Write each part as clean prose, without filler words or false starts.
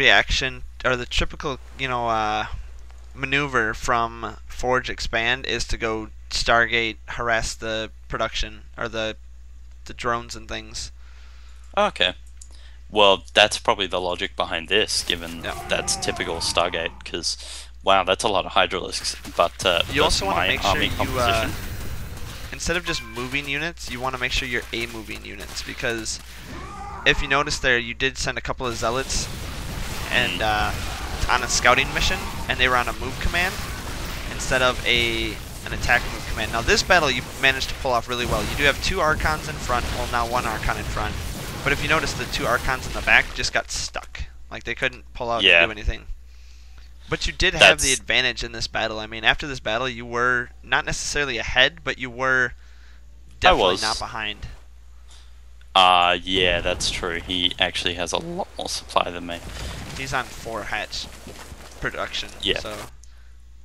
reaction, or the typical, maneuver from Forge Expand is to go Stargate, harass the production, or the drones and things. Okay. Well, that's probably the logic behind this, given Yeah. that's typical Stargate, because, wow, that's a lot of Hydralisks. But You does also want to my make sure army you, composition... instead of just moving units, you want to make sure you're A-moving units, because if you notice there, you did send a couple of Zealots and on a scouting mission, and they were on a move command instead of an attack move command. Now this battle you managed to pull off really well. You do have 2 Archons in front, well now 1 Archon in front, but if you notice the 2 Archons in the back just got stuck. Like they couldn't pull out and do anything. But you did have the advantage in this battle. I mean, after this battle you were not necessarily ahead, but you were definitely not behind. Yeah, that's true. He actually has a lot more supply than me. He's on 4 hatch production. Yeah. So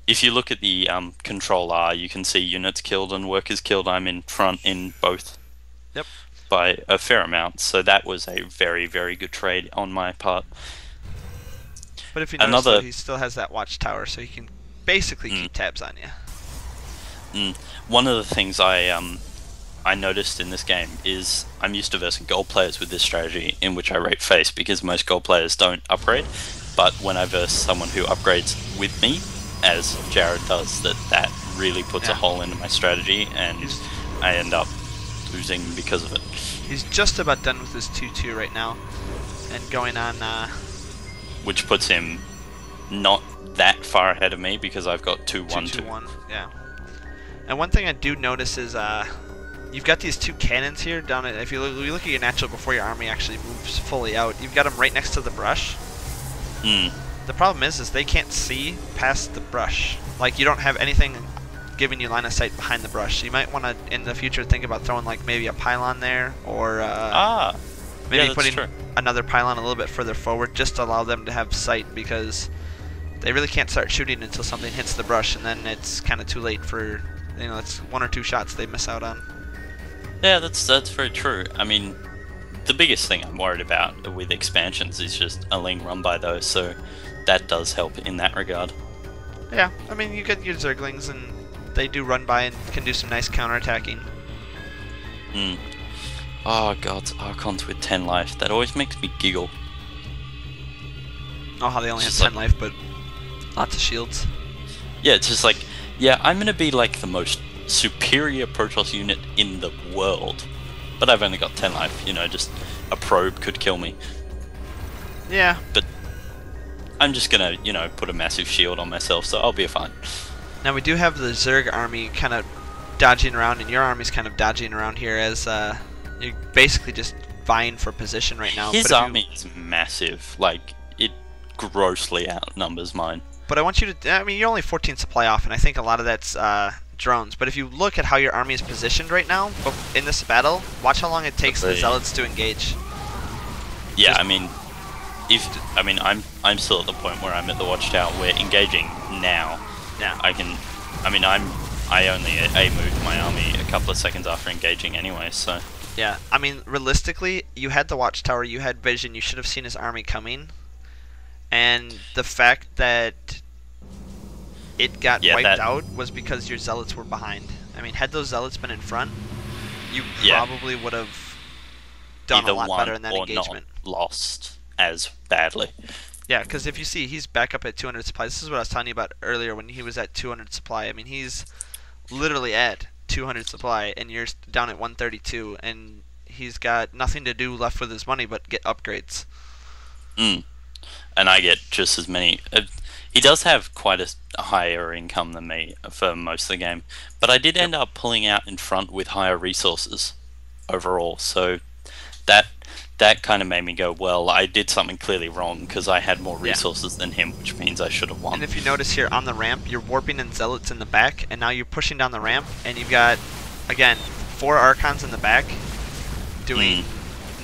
if you look at the control R, you can see units killed and workers killed. I'm in front in both. Yep. By a fair amount. So that was a very, very good trade on my part. But if you notice, though, he still has that watchtower, so he can basically keep tabs on you. One of the things I noticed in this game is I'm used to versing gold players with this strategy, in which I rate face, because most gold players don't upgrade. But when I verse someone who upgrades with me, as Jared does, that really puts a hole into my strategy, and I end up losing because of it. He's just about done with his 2-2 right now, and going on... which puts him not that far ahead of me, because I've got 2-1-2. Yeah. And one thing I do notice is you've got these 2 cannons here down at... If you look at your natural before your army actually moves fully out, you've got them right next to the brush. The problem is they can't see past the brush. Like, you don't have anything giving you line of sight behind the brush. So you might want to, in the future, think about throwing, like, maybe a pylon there, or maybe putting another pylon a little bit further forward, just to allow them to have sight, because they really can't start shooting until something hits the brush, and then it's kind of too late for, it's 1 or 2 shots they miss out on. Yeah, that's very true. I mean, the biggest thing I'm worried about with expansions is just a Ling run by those, so that does help in that regard. Yeah, I mean, you get your Zerglings, and they do run by and can do some nice counterattacking. Oh god, Archons with 10 life. That always makes me giggle. Oh, how they only have 10 life, but lots of shields. Yeah, it's just like, yeah, I'm gonna be like the most superior Protoss unit in the world, but I've only got 10 life. Just a probe could kill me. Yeah. But I'm just gonna, put a massive shield on myself, so I'll be fine. Now we do have the Zerg army kind of dodging around, and your army's kind of dodging around here as you're basically just vying for position right now. His army is massive. Like, it grossly outnumbers mine. But I want you to... I mean, you're only 14 supply off, and I think a lot of that's drones. But if you look at how your army is positioned right now in this battle, watch how long it takes the Zealots to engage. Yeah, I mean... I'm still at the point where I'm at the watchtower. We're engaging now. Yeah. I only A-moved my army a couple of seconds after engaging anyway, so... Yeah, I mean, realistically, you had the watchtower, you had vision, you should have seen his army coming. And the fact that it got wiped out was because your Zealots were behind. I mean, had those Zealots been in front, you probably would have done a lot better in that engagement. Not lost as badly. Yeah, because if you see, he's back up at 200 supply. This is what I was telling you about earlier when he was at 200 supply. I mean, he's literally at 200 supply, and you're down at 132, and he's got nothing to do left with his money but get upgrades. And I get just as many. He does have quite a higher income than me for most of the game, but I did end up pulling out in front with higher resources overall, so that kind of made me go, well, I did something clearly wrong, because I had more resources than him, which means I should have won. And if you notice here on the ramp, you're warping in Zealots in the back, and now you're pushing down the ramp, and you've got, again, 4 Archons in the back doing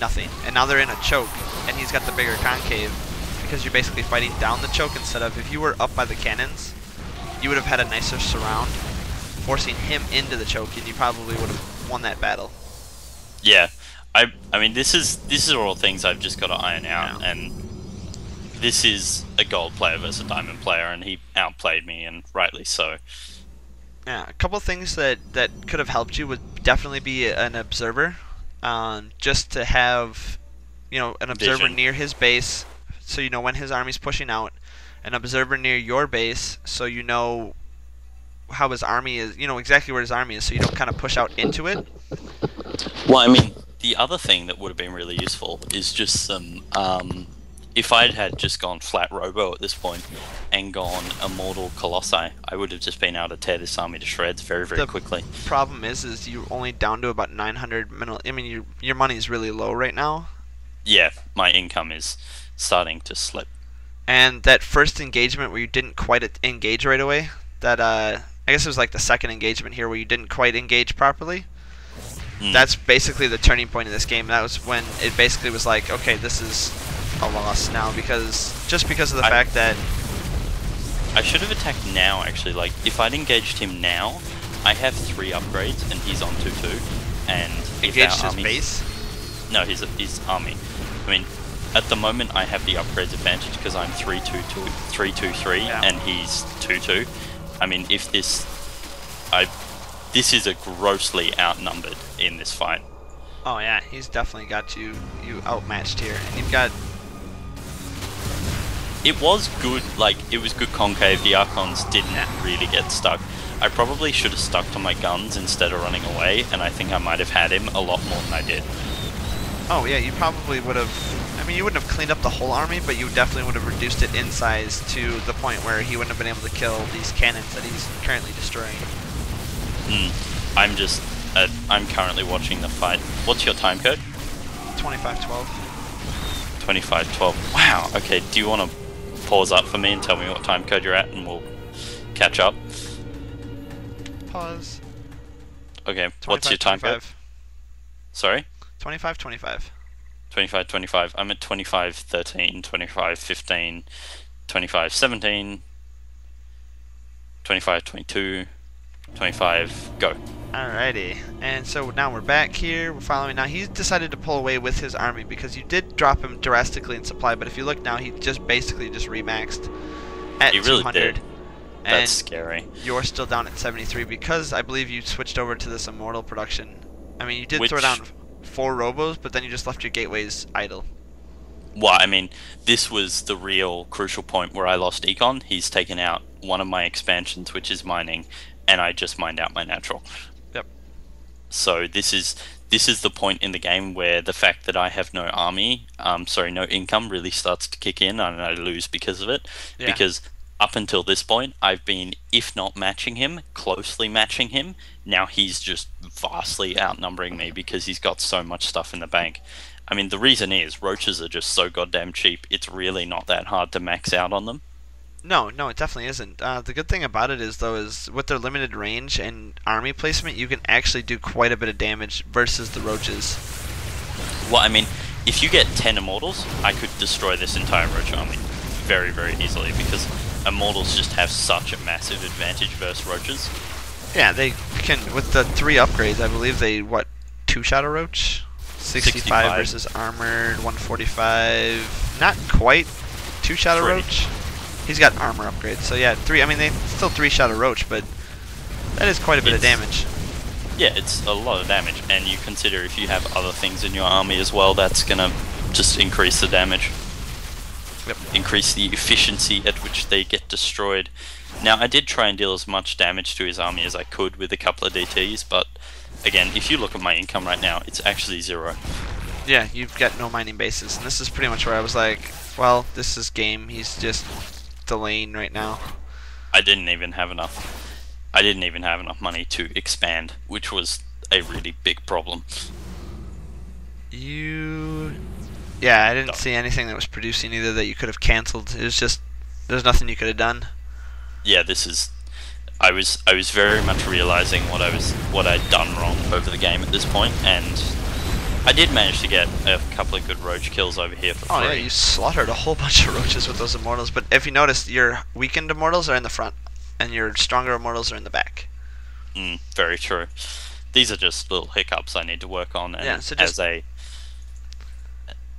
nothing. And now they're in a choke, and he's got the bigger concave, because you're basically fighting down the choke instead of, if you were up by the cannons, you would have had a nicer surround, forcing him into the choke, and you probably would have won that battle. Yeah. I mean, this is all things I've just got to iron out, and this is a gold player versus a diamond player, and he outplayed me, and rightly so. Yeah, a couple things that could have helped you would definitely be an observer, just to have, an observer Vision. near his base, so you know when his army's pushing out, an observer near your base, so you know how his army is, exactly where his army is, so you don't kind of push out into it. Well, I mean, the other thing that would have been really useful is just some. If I'd had just gone flat Robo at this point and gone Immortal Colossi, I would have just been able to tear this army to shreds very, very quickly. Problem is you're only down to about 900 mineral. I mean, your money is really low right now. Yeah, my income is starting to slip. And that first engagement where you didn't quite engage right away, that I guess it was like the second engagement here where you didn't quite engage properly. That's basically the turning point in this game. That was when it basically was like, okay, this is a loss now, because of the fact that I should have attacked now. Actually, like if I'd engaged him now, I have 3 upgrades and he's on 2-2. And engaged his base. No, his army. I mean, at the moment I have the upgrades advantage because I'm 3-2-3, yeah. and he's 2-2. I mean, if this is a grossly outnumbered in this fight. Oh yeah, he's definitely got you outmatched here, and you've got. It was good, like it was good concave. The Archons didn't really get stuck. I probably should have stuck to my guns instead of running away, and I think I might have had him a lot more than I did. Oh yeah, you probably would have. I mean, you wouldn't have cleaned up the whole army, but you definitely would have reduced it in size to the point where he wouldn't have been able to kill these cannons that he's currently destroying. I'm currently watching the fight. What's your time code? 2512. 2512. Wow. Okay. Do you want to pause up for me and tell me what time code you're at, and we'll catch up? Pause. Okay. What's your time code? Sorry? 2525. 2525. I'm at 2513, 2515, 2517, 2522, 25. Go. Alrighty, and so now we're back here, we're following. Now he's decided to pull away with his army because you did drop him drastically in supply, but if you look now, he basically just remaxed at 200. He really did. And that's scary. You're still down at 73 because I believe you switched over to this Immortal production. I mean, you did throw down 4 Robos, but then you just left your gateways idle. Well, I mean, this was the real crucial point where I lost Econ. He's taken out one of my expansions, which is mining, and I just mined out my natural. Yep. So this is the point in the game where the fact that I have no army, no income, really starts to kick in, and I lose because of it. Yeah. Because up until this point, I've been, if not matching him, closely matching him. Now he's just vastly outnumbering me because he's got so much stuff in the bank. I mean, the reason is roaches are just so goddamn cheap. It's really not that hard to max out on them. No, it definitely isn't. The good thing about it is, though, is with their limited range and army placement, you can actually do quite a bit of damage versus the roaches. Well, I mean, if you get 10 Immortals, I could destroy this entire roach army very, very easily because Immortals just have such a massive advantage versus roaches. Yeah, they can, with the 3 upgrades, I believe they, 2 Shadow Roach? 65 versus armored, 145. Not quite 2 Shadow Roach. He's got armor upgrades, so yeah, 3. I mean, they still 3 Shadow Roach, but that is quite a bit of damage. Yeah, it's a lot of damage, and you consider if you have other things in your army as well, that's gonna just increase the damage. Yep. Increase the efficiency at which they get destroyed. Now, I did try and deal as much damage to his army as I could with a couple of DTs, but again, if you look at my income right now, it's actually 0. Yeah, you've got no mining bases, and this is pretty much where I was like, well, this is game. He's just delaying right now. I didn't even have enough money to expand, which was a really big problem. Yeah, I didn't see anything that was producing either that you could have cancelled. It was just, there's nothing you could have done. Yeah, I was very much realizing what I'd done wrong over the game at this point, and I did manage to get a couple of good roach kills over here for free. Oh yeah, you slaughtered a whole bunch of roaches with those Immortals, but if you notice, your weakened Immortals are in the front, and your stronger Immortals are in the back. Very true. These are just little hiccups I need to work on, and yeah, so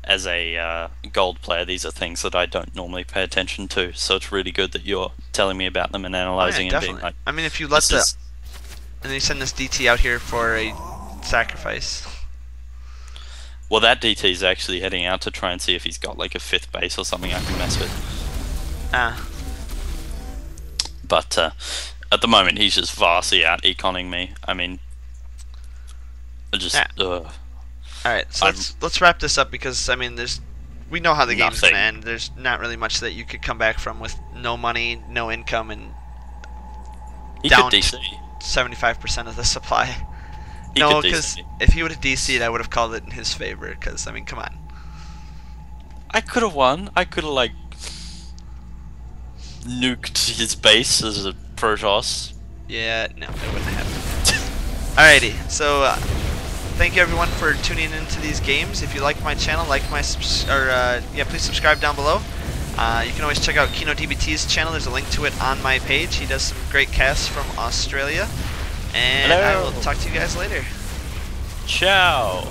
as as a gold player, these are things that I don't normally pay attention to. So it's really good that you're telling me about them and analyzing and being like, I mean, if you let this is... and then you send this DT out here for a sacrifice. Well, that DT is actually heading out to try and see if he's got like a 5th base or something I can mess with. But at the moment, he's just vastly out econing me. I mean, just. All right, so let's wrap this up because I mean, we know how the game's gonna end. There's not really much that you could come back from with no money, no income, and down 75% of the supply. No, because if he would have DC'd, I would have called it in his favor. Because I mean, come on. I could have won. I could have like nuked his base as a Protoss. Yeah, no, it wouldn't happen. Alrighty, so thank you everyone for tuning into these games. If you like my channel, please subscribe down below. You can always check out KenODvT's channel. There's a link to it on my page. He does some great casts from Australia. And I will talk to you guys later. Ciao.